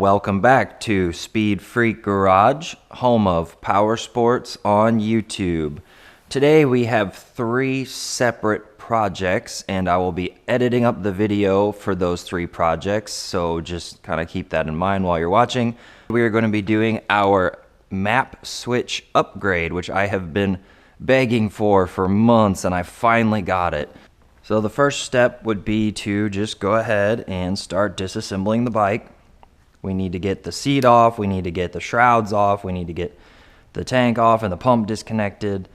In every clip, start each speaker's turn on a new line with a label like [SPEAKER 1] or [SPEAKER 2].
[SPEAKER 1] welcome back to Speed Freak Garage, home of PowerSports on YouTube. Today we have 3 separate projects, and I will be editing up the video for those 3 projects, so just kind of keep that in mind while you're watching. We are going to be doing our map switch upgrade, which I have been begging for months, and I finally got it. So the first step would be to just go ahead and start disassembling the bike. We need to get the seat off, we need to get the shrouds off, we need to get the tank off and the pump disconnected.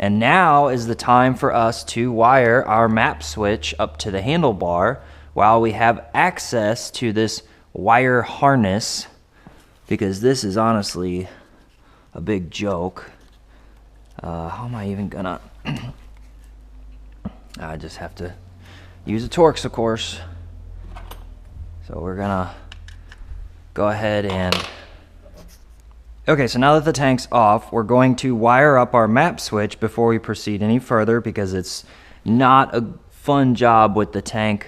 [SPEAKER 1] And now is the time for us to wire our map switch up to the handlebar while we have access to this wire harness, because this is honestly a big joke. How am I even gonna... I just have to use the Torx, of course. So we're gonna go ahead and... Okay, so now that the tank's off, we're going to wire up our map switch before we proceed any further, because it's not a fun job with the tank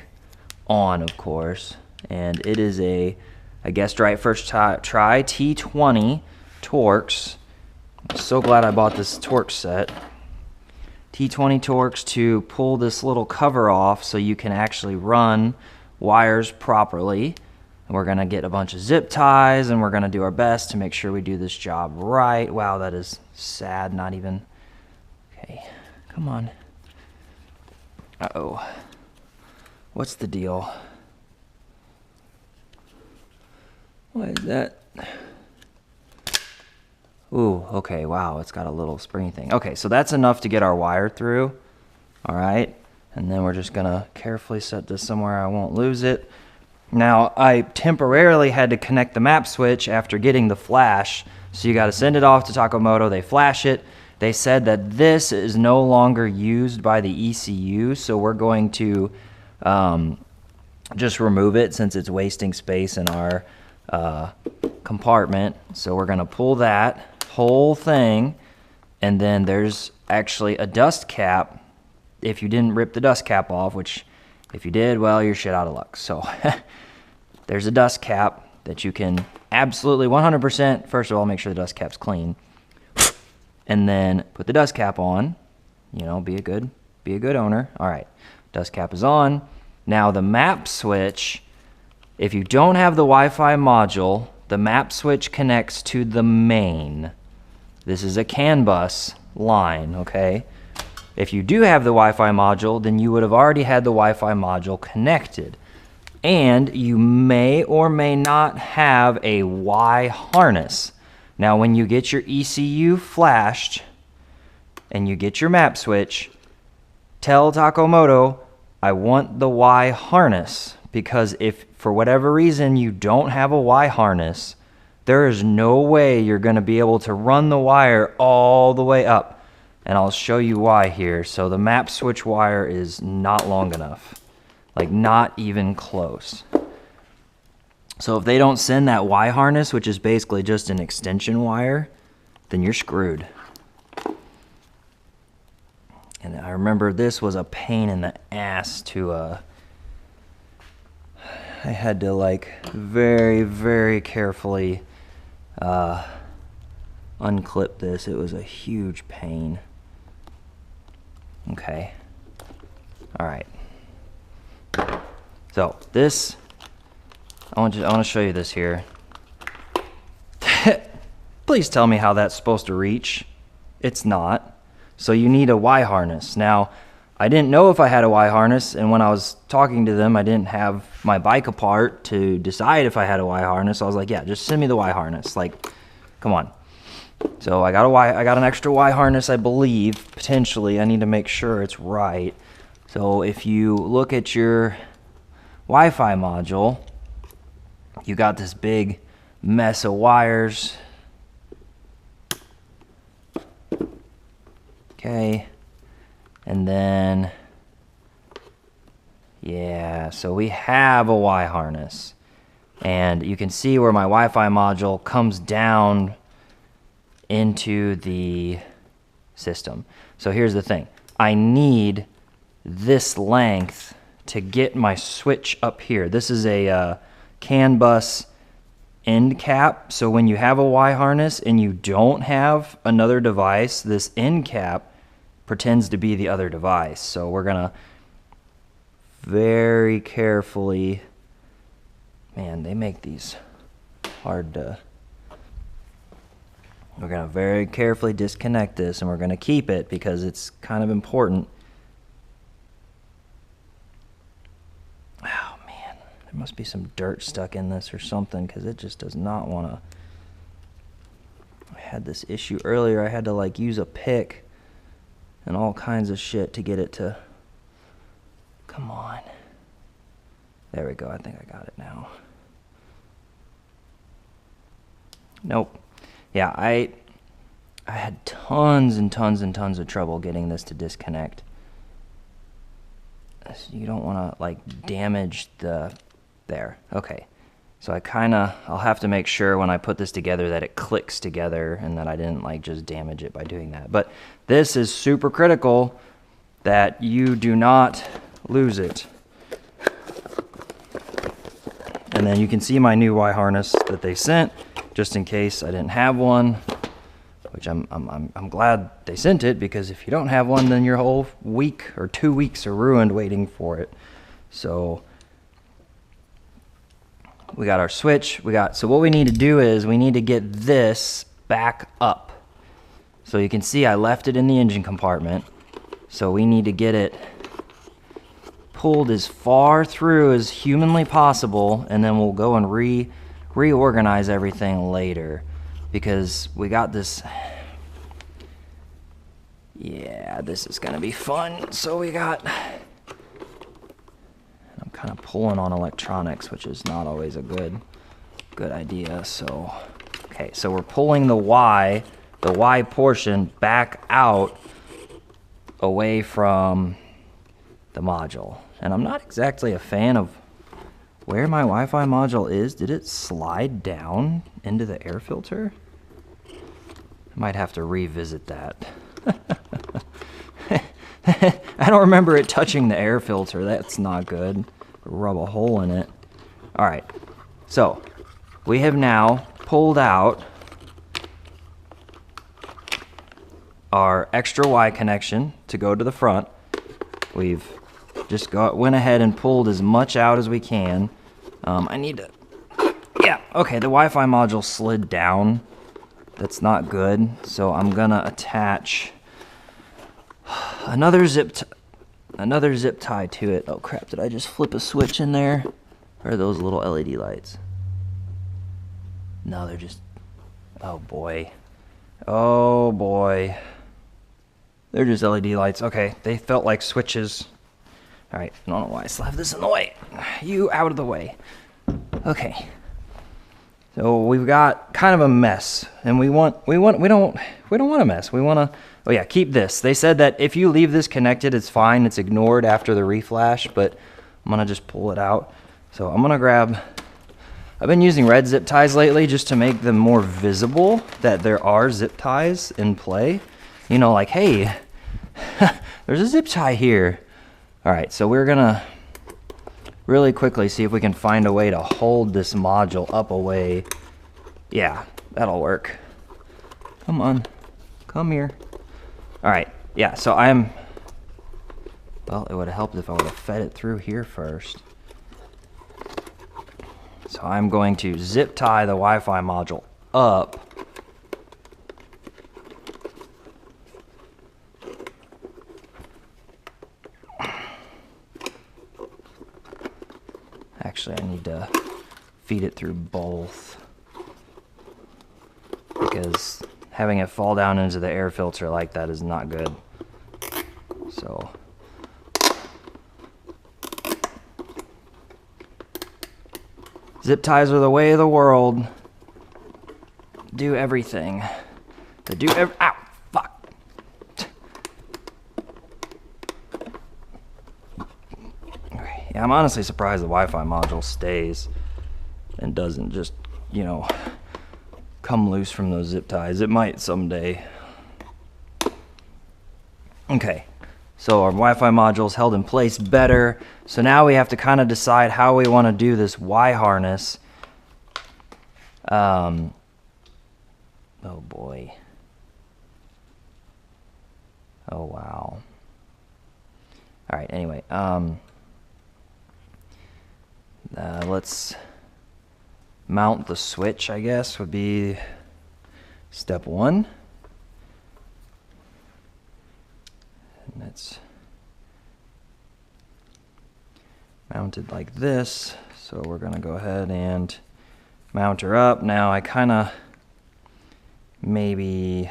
[SPEAKER 1] on, of course. And it is a, I guessed right first try, T20 Torx. I'm so glad I bought this Torx set. T20 Torx to pull this little cover off so you can actually run wires properly. We're going to get a bunch of zip ties, and we're going to do our best to make sure we do this job right. Wow, that is sad. Not even... Okay, come on. Uh-oh. What's the deal? What is that? Ooh, okay, wow, it's got a little springy thing. Okay, so that's enough to get our wire through. All right, and then we're just going to carefully set this somewhere I won't lose it. Now, I temporarily had to connect the map switch after getting the flash, so you got to send it off to Moto. They flash it. They said that this is no longer used by the ECU, so we're going to just remove it since it's wasting space in our compartment. So we're going to pull that whole thing, and then there's actually a dust cap if you didn't rip the dust cap off, which... if you did, well, you're shit out of luck. So there's a dust cap that you can absolutely 100%, first of all, make sure the dust cap's clean. And then put the dust cap on. You know, be a good owner. All right, dust cap is on. Now the map switch, if you don't have the Wi-Fi module, the map switch connects to the main. This is a CAN bus line, okay? If you do have the Wi-Fi module, then you would have already had the Wi-Fi module connected. And you may or may not have a Y harness. Now, when you get your ECU flashed and you get your map switch, tell Moto, I want the Y harness. Because if for whatever reason you don't have a Y harness, there is no way you're going to be able to run the wire all the way up. And I'll show you why here. So the map switch wire is not long enough. Like, not even close. So if they don't send that Y harness, which is basically just an extension wire, then you're screwed. And I remember this was a pain in the ass to... I had to, like, very, very carefully unclip this. It was a huge pain. Okay. All right. So this I want to show you this here. Please tell me how that's supposed to reach. It's not. So you need a Y harness. Now, I didn't know if I had a Y harness, and when I was talking to them, I didn't have my bike apart to decide if I had a Y harness. So I was like, yeah, just send me the Y harness. Like, come on. So I got an extra Y harness, I believe, potentially. I need to make sure it's right. So if you look at your Wi-Fi module, you got this big mess of wires. Okay. And then, yeah, so we have a Y harness. And you can see where my Wi-Fi module comes down into the system. So here's the thing. I need this length to get my switch up here. This is a CAN bus end cap. So when you have a Y harness and you don't have another device, this end cap pretends to be the other device. So we're gonna very carefully, man, they make these hard to, we're gonna very carefully disconnect this, and we're gonna keep it because it's kind of important. Oh man, there must be some dirt stuck in this or something, because it just does not want to. I had this issue earlier. I had to like use a pick and all kinds of shit to get it to come on. There we go. I think I got it now. Nope. Yeah, I had tons and tons and tons of trouble getting this to disconnect. You don't want to like damage the there. Okay. So I'll have to make sure when I put this together that it clicks together and that I didn't like just damage it by doing that. But this is super critical that you do not lose it. And then you can see my new Y harness that they sent, just in case I didn't have one, which I'm glad they sent it, because if you don't have one, then your whole week or 2 weeks are ruined waiting for it. So we got our switch. So what we need to do is we need to get this back up. So you can see I left it in the engine compartment. So we need to get it pulled as far through as humanly possible, and then we'll go and reorganize everything later, because we got this. Yeah, this is gonna be fun. So we got, I'm kind of pulling on electronics, which is not always a good idea. So okay, so we're pulling the Y portion back out away from the module. And I'm not exactly a fan of where my Wi-Fi module is. Did it slide down into the air filter? I might have to revisit that. I don't remember it touching the air filter. That's not good. Rub a hole in it. All right. So we have now pulled out our extra Y connection to go to the front. We've just went ahead and pulled as much out as we can. I need to, yeah, okay, the Wi-Fi module slid down. That's not good. So I'm gonna attach another zip tie to it. Oh crap, did I just flip a switch in there? Or are those little LED lights? No, they're just, oh boy. Oh boy. They're just LED lights. Okay, they felt like switches. All right, I don't know why I still have this in the way. You out of the way. Okay. So we've got kind of a mess, and we don't want a mess. We want to, oh yeah, keep this. They said that if you leave this connected, it's fine. It's ignored after the reflash, but I'm gonna just pull it out. So I'm gonna grab, I've been using red zip ties lately just to make them more visible that there are zip ties in play. You know, like, hey, there's a zip tie here. All right, so we're gonna really quickly see if we can find a way to hold this module up away. Yeah, that'll work. Come on, come here. All right, yeah, so well, it would have helped if I would have fed it through here first. So I'm going to zip tie the Wi-Fi module up. Actually, I need to feed it through both, because having it fall down into the air filter like that is not good. So zip ties are the way of the world. Do everything. Ow, fuck. Yeah, I'm honestly surprised the Wi-Fi module stays and doesn't just, you know, come loose from those zip ties. It might someday. Okay, so our Wi-Fi module is held in place better. So now we have to kind of decide how we want to do this Y harness. Oh boy. Oh wow. All right, anyway, let's mount the switch, I guess, would be step one. And it's mounted like this. So we're gonna go ahead and mount her up. Now I kind of maybe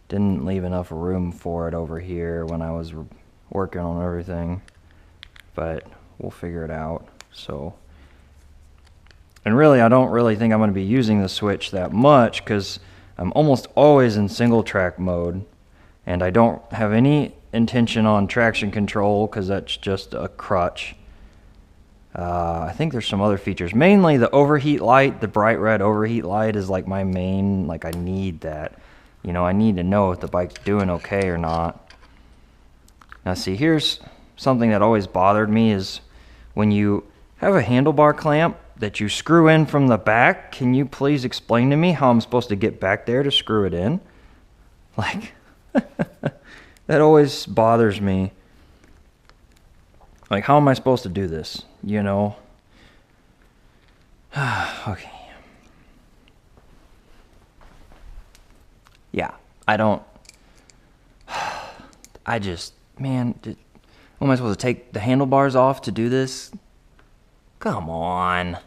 [SPEAKER 1] didn't leave enough room for it over here when I was working on everything, but we'll figure it out. So, and really I don't really think I'm going to be using the switch that much because I'm almost always in single track mode, and I don't have any intention on traction control because that's just a crutch. I think there's some other features, mainly the overheat light. The bright red overheat light is like my main, like I need that. You know, I need to know if the bike's doing okay or not. Now see, here's something that always bothered me is when you have a handlebar clamp that you screw in from the back, can you please explain to me how I'm supposed to get back there to screw it in? Like, that always bothers me. Like, how am I supposed to do this, you know? Okay. Yeah, I don't... I just... Man, what am I supposed to take the handlebars off to do this? Come on.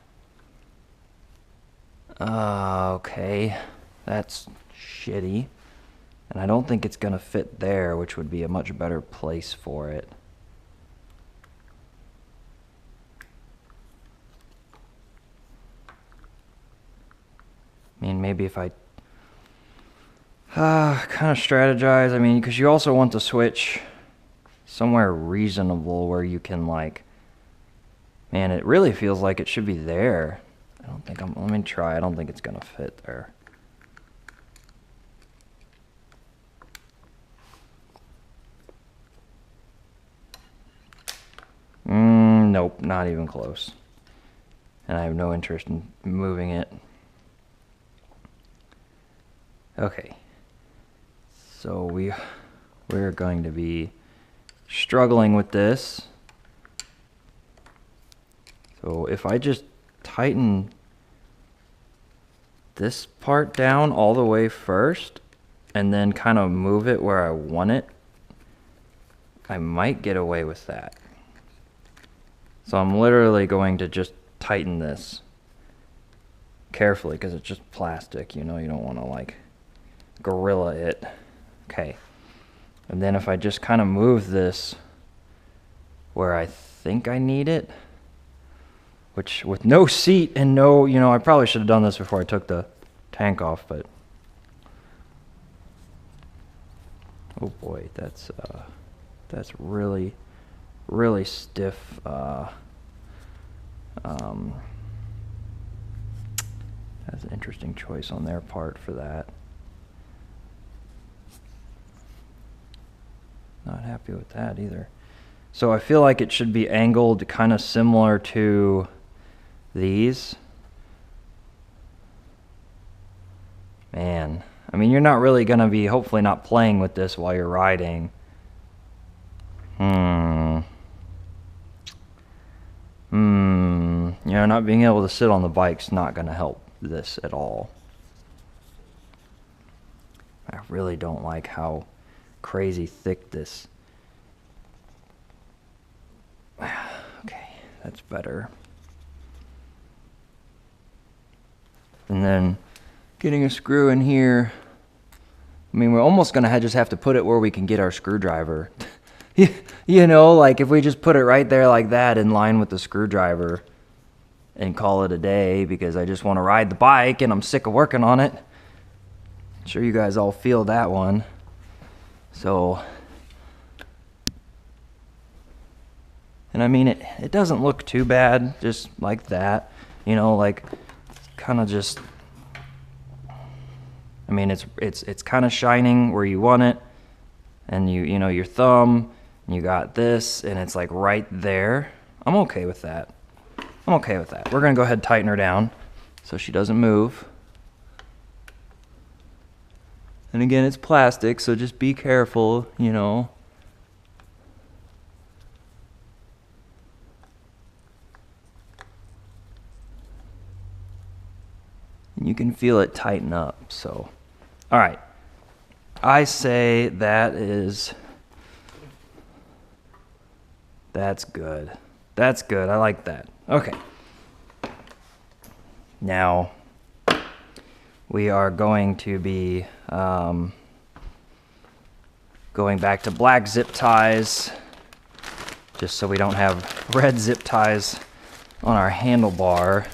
[SPEAKER 1] Okay. That's shitty. And I don't think it's going to fit there, which would be a much better place for it. I mean, maybe if I kind of strategize. I mean, because you also want the switch somewhere reasonable where you can, like, man, it really feels like it should be there. I don't think let me try. I don't think it's going to fit there. Nope, not even close. And I have no interest in moving it. Okay. So we're going to be struggling with this. So if I just tighten this part down all the way first and then kind of move it where I want it, I might get away with that. So I'm literally going to just tighten this carefully because it's just plastic, you know, you don't want to like gorilla it. Okay. And then if I just kind of move this where I think I need it, which with no seat and no, you know, I probably should have done this before I took the tank off, but oh boy, that's really stiff. That's an interesting choice on their part for that. Not happy with that either. So I feel like it should be angled kind of similar to these. Man, I mean, you're not really going to be, hopefully not playing with this while you're riding. You know, not being able to sit on the bike's not going to help this at all. I really don't like how crazy thick this. Okay, that's better. And then getting a screw in here. I mean, we're almost gonna just have to put it where we can get our screwdriver. You know, like if we just put it right there like that in line with the screwdriver and call it a day, because I just want to ride the bike and I'm sick of working on it. I'm sure you guys all feel that one. So, and I mean, it doesn't look too bad, just like that, you know, like kind of just, I mean, it's kind of shining where you want it, and you know, your thumb, and you got this, and it's like right there. I'm okay with that. I'm okay with that. We're gonna go ahead and tighten her down so she doesn't move. And again, it's plastic, so just be careful, you know. And you can feel it tighten up, so. All right, I say that's good. That's good, I like that. Okay. Now, we are going to be going back to black zip ties, just so we don't have red zip ties on our handlebar.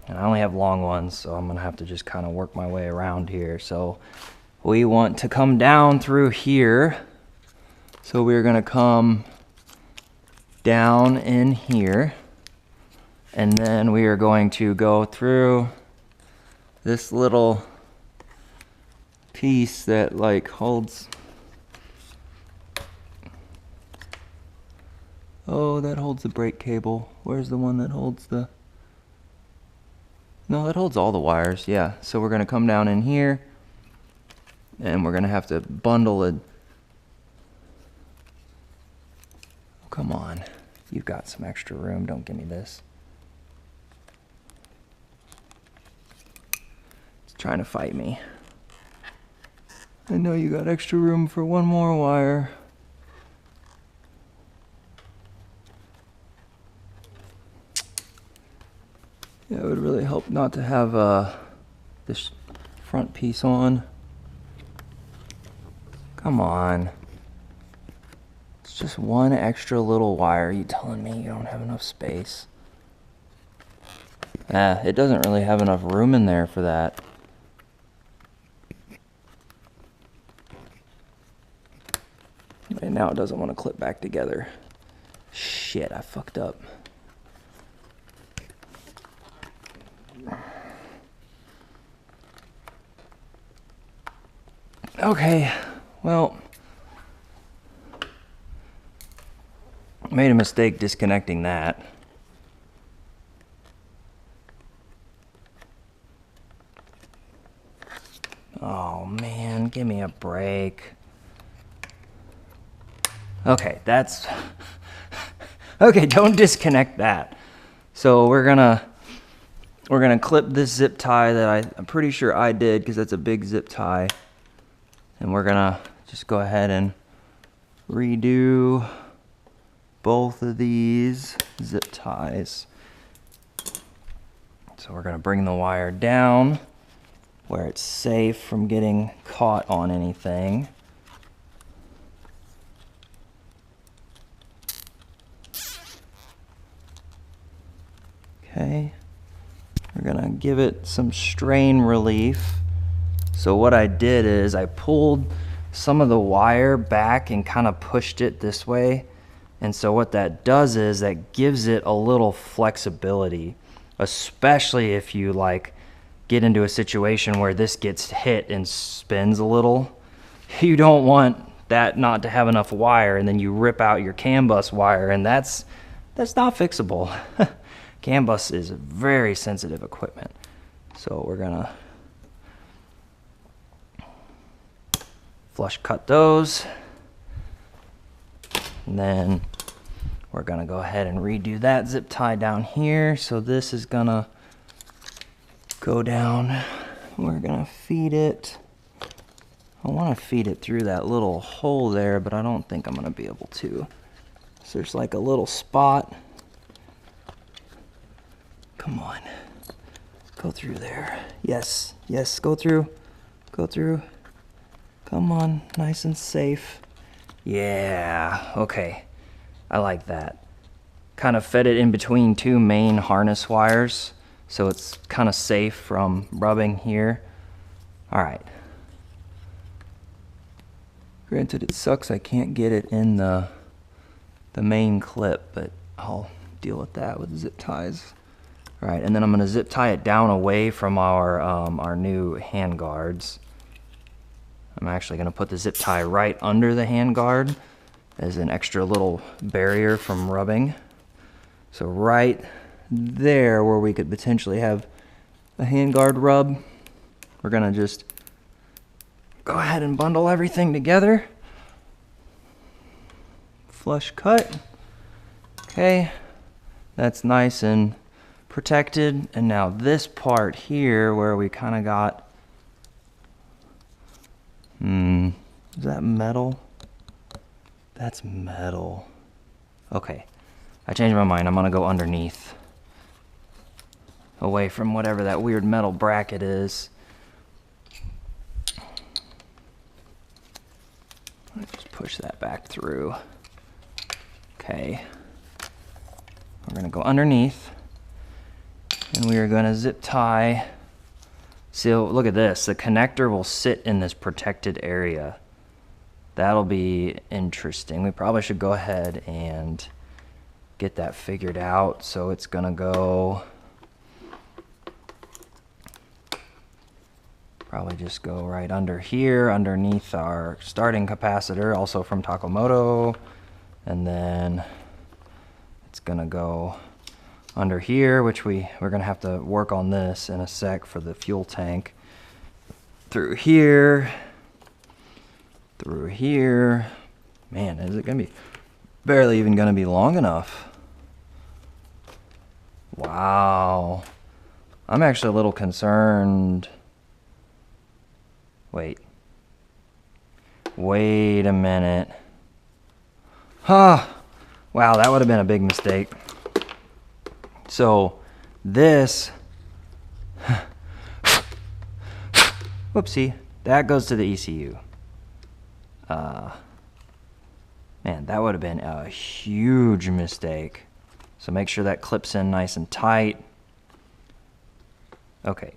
[SPEAKER 1] And I only have long ones, so I'm gonna have to just kind of work my way around here. So we want to come down through here. So we're gonna come down in here, and then we are going to go through this little piece that like holds, oh, that holds the brake cable. Where's the one that holds the, no, that holds all the wires, yeah. So we're gonna come down in here, and we're gonna have to bundle it. Oh, come on, you've got some extra room, don't give me this. Trying to fight me. I know you got extra room for one more wire. Yeah, it would really help not to have this front piece on. Come on. It's just one extra little wire. You telling me you don't have enough space? It doesn't really have enough room in there for that. And now it doesn't want to clip back together. Shit, I fucked up. Okay, well, made a mistake disconnecting that. Oh man, give me a break. Okay, that's okay, don't disconnect that. So we're gonna clip this zip tie that I'm pretty sure I did, because that's a big zip tie. And we're gonna just go ahead and redo both of these zip ties. So we're gonna bring the wire down where it's safe from getting caught on anything. Okay, we're gonna give it some strain relief. So what I did is I pulled some of the wire back and kind of pushed it this way. And so what that does is that gives it a little flexibility, especially if you like get into a situation where this gets hit and spins a little. You don't want that not to have enough wire, and then you rip out your CAN bus wire, and that's not fixable. CAN bus is very sensitive equipment. So we're gonna flush cut those, and then we're gonna go ahead and redo that zip tie down here. So this is gonna go down. We're gonna feed it. I want to feed it through that little hole there, but I don't think I'm gonna be able to. So there's like a little spot. Come on, go through there. Yes, yes, go through, go through. Come on, nice and safe. Yeah, okay, I like that. Kind of fed it in between two main harness wires, so it's kind of safe from rubbing here. All right. Granted, it sucks I can't get it in the main clip, but I'll deal with that with zip ties. All right, and then I'm gonna zip tie it down away from our new hand guards. I'm actually gonna put the zip tie right under the hand guard as an extra little barrier from rubbing. So right there where we could potentially have a hand guard rub, we're gonna just go ahead and bundle everything together. Flush cut. Okay, that's nice and protected. And now this part here where we kind of got, is that metal? That's metal. Okay, I changed my mind. I'm gonna go underneath, away from whatever that weird metal bracket is. Just push that back through. Okay, we're gonna go underneath, and we are gonna zip tie. So look at this, the connector will sit in this protected area. That'll be interesting. We probably should go ahead and get that figured out. So it's gonna go, probably just go right under here, underneath our starting capacitor, also from Moto. And then it's gonna go under here, which we're gonna have to work on this in a sec for the fuel tank. Through here, through here. Man, is it gonna be barely even gonna be long enough? Wow. I'm actually a little concerned. Wait a minute. Huh. Wow, that would have been a big mistake. So this, whoopsie, that goes to the ECU. Man, that would have been a huge mistake. So make sure that clips in nice and tight. Okay.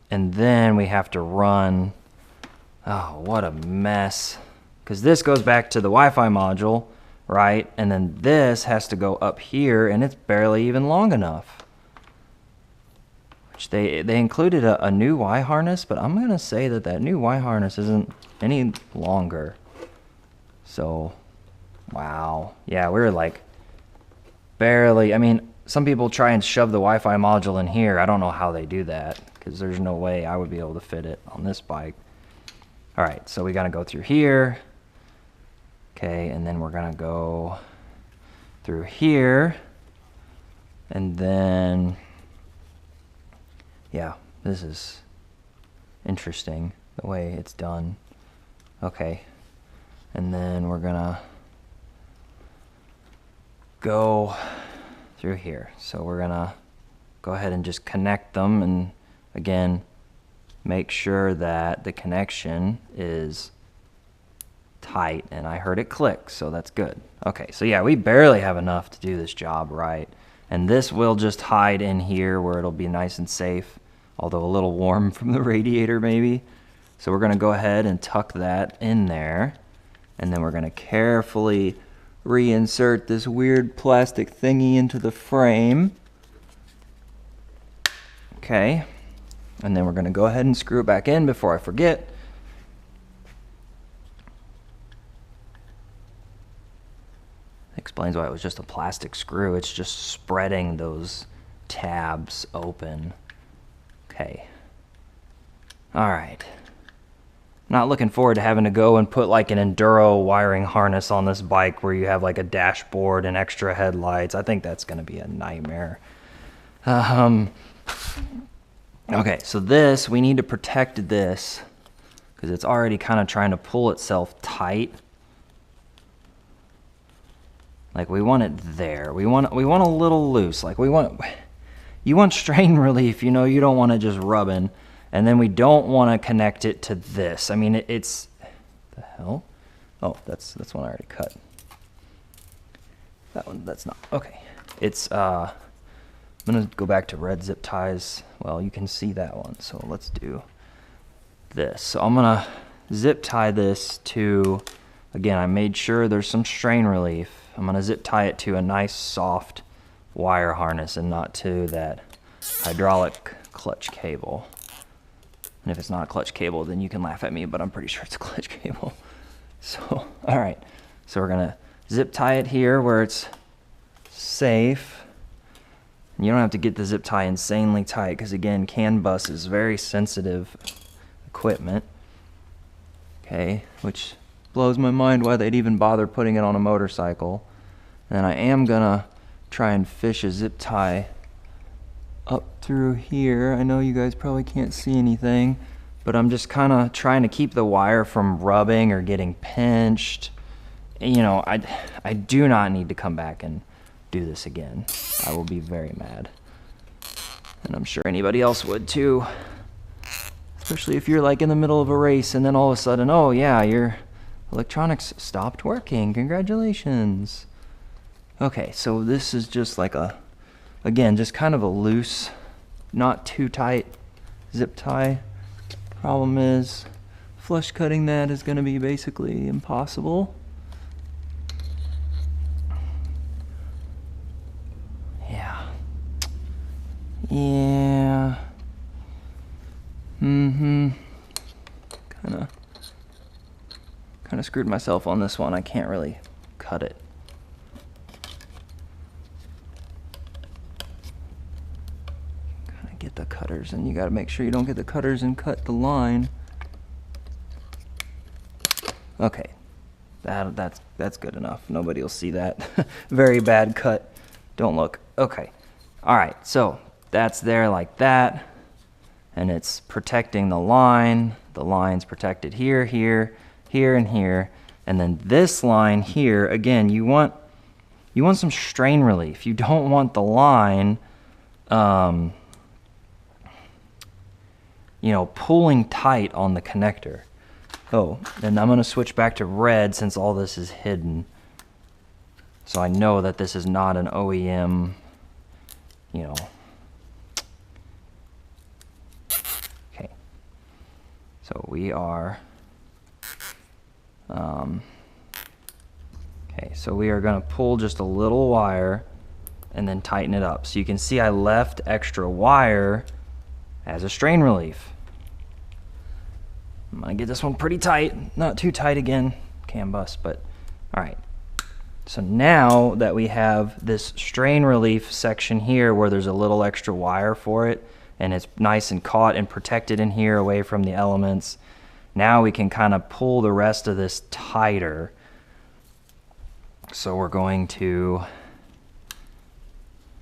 [SPEAKER 1] And then we have to run, oh, what a mess. Because this goes back to the Wi-Fi module, right? And then this has to go up here, and it's barely even long enough. Which they included a new Y harness, but I'm gonna say that that new Y harness isn't any longer. So, wow. Yeah, we're like barely, I mean, some people try and shove the Wi-Fi module in here. I don't know how they do that, because there's no way I would be able to fit it on this bike. All right, so we gotta go through here. Okay, and then we're gonna go through here, and then, yeah, this is interesting the way it's done. Okay, and then we're gonna go through here. So we're gonna go ahead and just connect them, and again, make sure that the connection is tight, and I heard it click, so that's good. Okay, so yeah, we barely have enough to do this job right, and this will just hide in here where it'll be nice and safe, although a little warm from the radiator maybe. So we're gonna go ahead and tuck that in there, and then we're gonna carefully reinsert this weird plastic thingy into the frame. Okay, and then we're gonna go ahead and screw it back in before I forget. Explains why it was just a plastic screw. It's just spreading those tabs open. Okay. All right. not looking forward to having to go and put like an enduro wiring harness on this bike where you have like a dashboard and extra headlights. I think that's going to be a nightmare. Okay, so this, we need to protect this because it's already kind of trying to pull itself tight. Like we want it there. We want a little loose. Like you want strain relief, you know, you don't want it just rubbing. And then we don't want to connect it to this. I mean, it's the hell? Oh, that's one I already cut. That one, that's not. Okay. It's I'm going to go back to red zip ties. Well, you can see that one. So let's do this. So I'm going to zip tie this to, again, I made sure there's some strain relief. I'm going to zip tie it to a nice soft wire harness and not to that hydraulic clutch cable. And if it's not a clutch cable, then you can laugh at me, but I'm pretty sure it's a clutch cable. So, all right. So we're going to zip tie it here where it's safe. And you don't have to get the zip tie insanely tight because, again, CAN bus is very sensitive equipment. Okay, which blows my mind why they'd even bother putting it on a motorcycle. And I am going to try and fish a zip tie up through here. I know you guys probably can't see anything, but I'm just kind of trying to keep the wire from rubbing or getting pinched. You know, I do not need to come back and do this again. I will be very mad. And I'm sure anybody else would too. Especially if you're like in the middle of a race and then all of a sudden, oh yeah, your electronics stopped working. Congratulations. Okay, so this is just like a, again, just kind of a loose, not too tight zip tie. Problem is, flush cutting that is going to be basically impossible. Yeah. Kind of screwed myself on this one. I can't really cut it. Kind of get the cutters, and you got to make sure you don't get the cutters and cut the line. Okay. That's good enough. Nobody will see that. Very bad cut. Don't look. Okay. All right. So that's there like that, and it's protecting the line. The line's protected here, here, here, and here, and then this line here. Again, you want some strain relief. You don't want the line, you know, pulling tight on the connector. Oh, and I'm going to switch back to red since all this is hidden. So I know that this is not an OEM, you know. Okay. So we are, okay, so we are going to pull just a little wire and then tighten it up. So you can see I left extra wire as a strain relief. I'm going to get this one pretty tight, not too tight again, CAN bus, but all right. So now that we have this strain relief section here where there's a little extra wire for it and it's nice and caught and protected in here away from the elements, now we can kind of pull the rest of this tighter. So we're going to,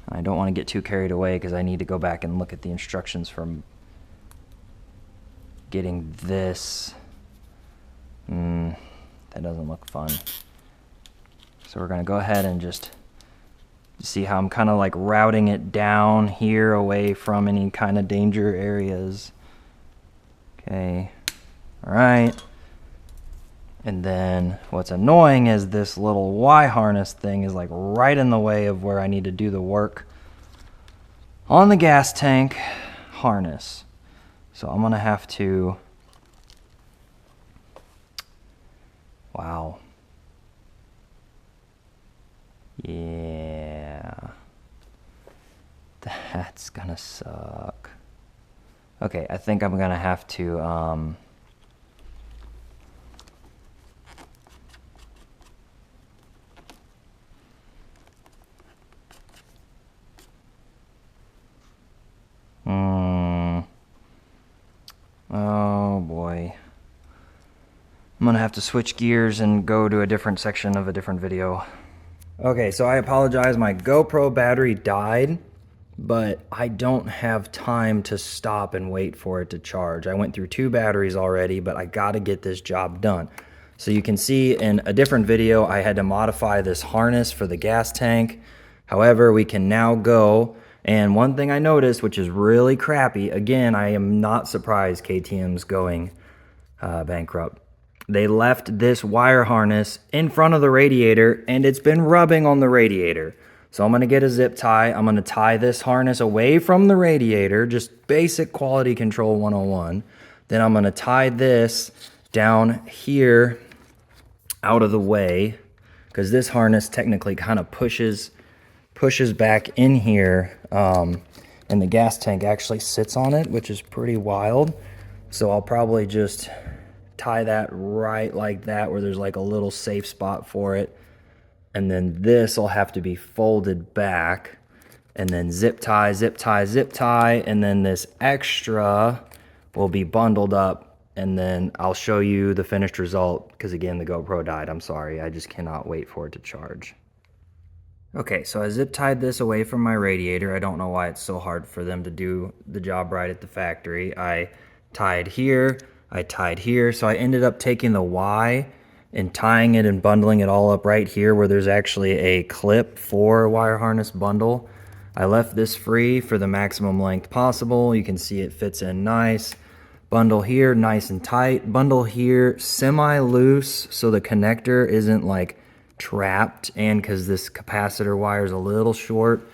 [SPEAKER 1] I don't want to get too carried away because I need to go back and look at the instructions from getting this. That doesn't look fun. So we're going to go ahead and just see how I'm kind of like routing it down here away from any kind of danger areas. Okay. All right. And then what's annoying is this little Y harness thing is like right in the way of where I need to do the work on the gas tank harness. So I'm going to have to, wow. Yeah. That's going to suck. Okay, I think I'm going to have to, oh boy. I'm gonna have to switch gears and go to a different section of a different video. Okay, so I apologize, my GoPro battery died, but I don't have time to stop and wait for it to charge. I went through 2 batteries already, but I gotta get this job done. So you can see in a different video, I had to modify this harness for the gas tank. However, we can now go, and one thing I noticed, which is really crappy, again, I am not surprised KTM's going bankrupt. They left this wire harness in front of the radiator, and it's been rubbing on the radiator. So I'm gonna get a zip tie. I'm gonna tie this harness away from the radiator, just basic quality control 101. Then I'm gonna tie this down here out of the way, because this harness technically kind of pushes back in here, and the gas tank actually sits on it, which is pretty wild. So I'll probably just tie that right like that, where there's like a little safe spot for it. And then this will have to be folded back, and then zip tie, zip tie, zip tie, and then this extra will be bundled up, and then I'll show you the finished result, because again, the GoPro died. I'm sorry, I just cannot wait for it to charge. Okay, so I zip tied this away from my radiator. I don't know why it's so hard for them to do the job right at the factory. I tied here, I tied here, so I ended up taking the Y and tying it and bundling it all up right here where there's actually a clip for a wire harness bundle. I left this free for the maximum length possible. You can see it fits in nice. Bundle here, nice and tight. Bundle here, semi-loose, so the connector isn't like trapped, and because this capacitor wire is a little short.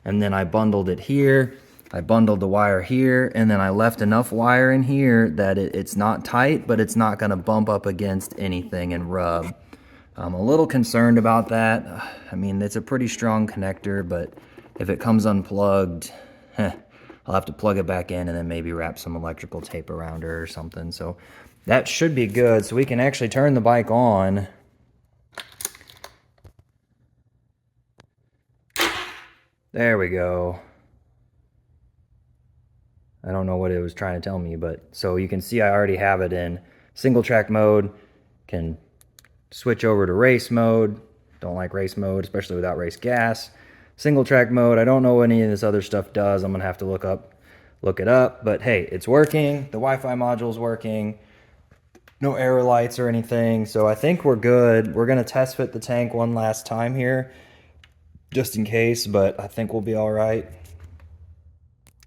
[SPEAKER 1] And then I bundled it here. I bundled the wire here, and then I left enough wire in here that it's not tight, but it's not gonna bump up against anything and rub. I'm a little concerned about that. I mean, it's a pretty strong connector, but if it comes unplugged, I'll have to plug it back in and then maybe wrap some electrical tape around her or something. So that should be good. So we can actually turn the bike on. There we go. I don't know what it was trying to tell me, but so you can see I already have it in single track mode. Can switch over to race mode. Don't like race mode, especially without race gas. Single track mode, I don't know what any of this other stuff does. I'm gonna have to look it up, but hey, it's working. The Wi-Fi module's working. No error lights or anything, so I think we're good. We're gonna test fit the tank one last time here, just in case, but I think we'll be all right.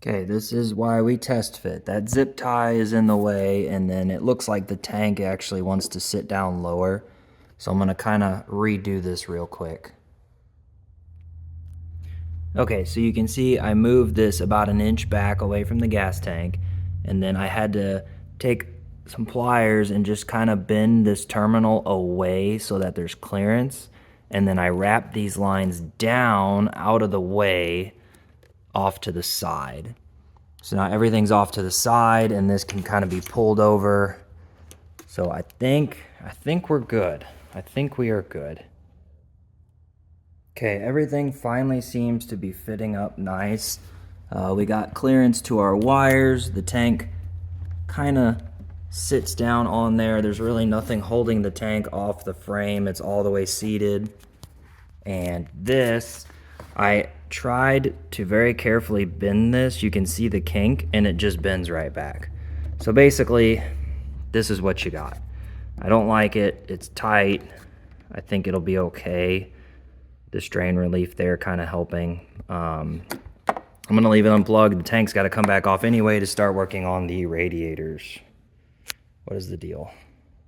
[SPEAKER 1] Okay, this is why we test fit. That zip tie is in the way, and then it looks like the tank actually wants to sit down lower. So I'm gonna kind of redo this real quick. Okay, so you can see I moved this about an inch back away from the gas tank, and then I had to take some pliers and just kind of bend this terminal away so that there's clearance. And then I wrap these lines down out of the way off to the side. So now everything's off to the side, and this can kind of be pulled over. So I think we're good. I think we are good. Okay, everything finally seems to be fitting up nice. We got clearance to our wires. The tank kind of sits down on there. There's really nothing holding the tank off the frame. It's all the way seated. And this, I tried to very carefully bend this. You can see the kink, and it just bends right back. So basically, this is what you got. I don't like it. It's tight. I think it'll be okay. The strain relief there kind of helping. I'm gonna leave it unplugged. The tank's got to come back off anyway to start working on the radiators. What is the deal?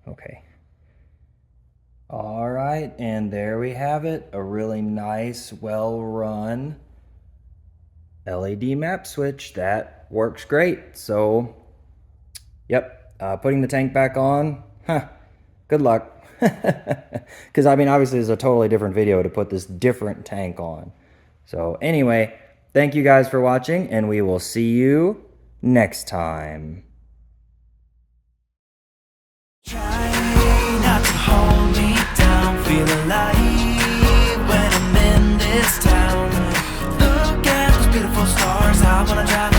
[SPEAKER 1] Okay. All right, and there we have it. A really nice, well-run LED map switch that works great. So, yep, putting the tank back on, good luck. Because, I mean, obviously it's a totally different video to put this different tank on. So, anyway, thank you guys for watching, and we will see you next time.
[SPEAKER 2] Try not to hold me down, feel alive when I'm in this town. Look at those beautiful stars, I wanna drive